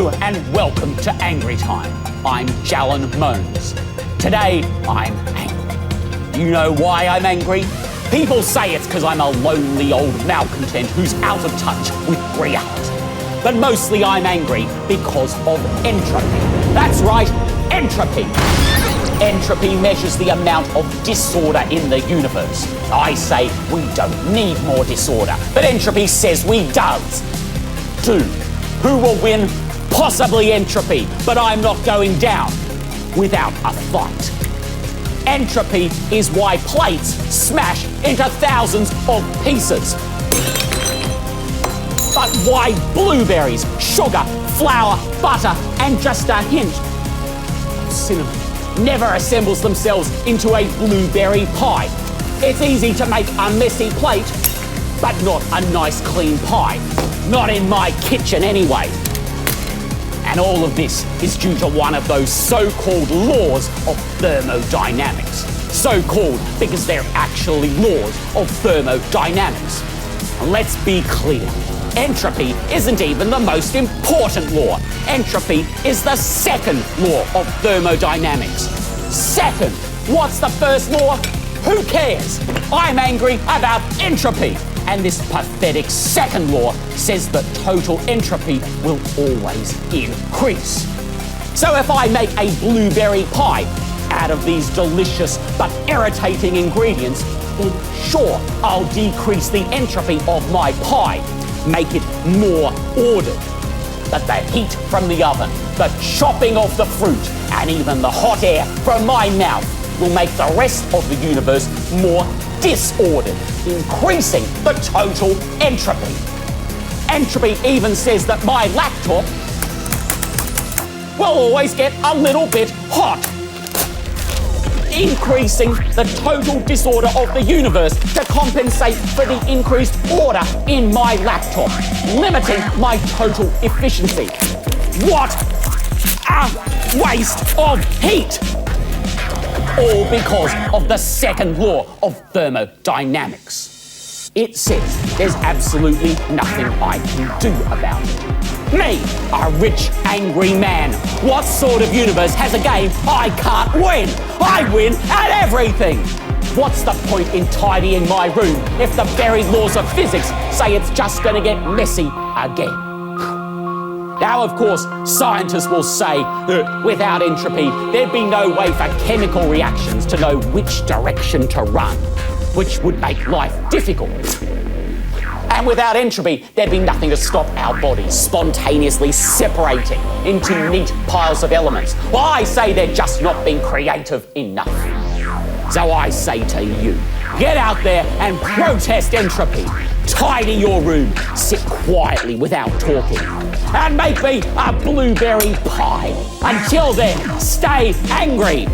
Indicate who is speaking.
Speaker 1: Hello and welcome to Angry Time. I'm Jalan Moans. Today I'm angry. You know why I'm angry? People say it's because I'm a lonely old malcontent who's out of touch with reality. But mostly I'm angry because of entropy. That's right, entropy. Entropy measures the amount of disorder in the universe. I say we don't need more disorder, but entropy says we does. Who will win? Possibly entropy, but I'm not going down without a fight. Entropy is why plates smash into thousands of pieces. But why blueberries, sugar, flour, butter, and just a hint of cinnamon never assembles themselves into a blueberry pie? It's easy to make a messy plate, but not a nice clean pie. Not in my kitchen anyway. And all of this is due to one of those so-called laws of thermodynamics. So-called because they're actually laws of thermodynamics. And let's be clear, entropy isn't even the most important law. Entropy is the second law of thermodynamics. Second, what's the first law? Who cares? I'm angry about entropy. And this pathetic second law says that total entropy will always increase. So if I make a blueberry pie out of these delicious but irritating ingredients, then sure, I'll decrease the entropy of my pie, make it more ordered. But the heat from the oven, the chopping of the fruit, and even the hot air from my mouth will make the rest of the universe more disordered, increasing the total entropy. Entropy even says that my laptop will always get a little bit hot, increasing the total disorder of the universe to compensate for the increased order in my laptop, limiting my total efficiency. What a waste of heat! All because of the second law of thermodynamics. It says there's absolutely nothing I can do about it. Me, a rich, angry man. What sort of universe has a game I can't win? I win at everything. What's the point in tidying my room if the very laws of physics say it's just going to get messy again? Now, of course, scientists will say that without entropy, there'd be no way for chemical reactions to know which direction to run, which would make life difficult. And without entropy, there'd be nothing to stop our bodies spontaneously separating into neat piles of elements. Well, I say they're just not being creative enough. So I say to you, get out there and protest entropy. Tidy your room, sit quietly without talking, and make me a blueberry pie. Until then, stay angry.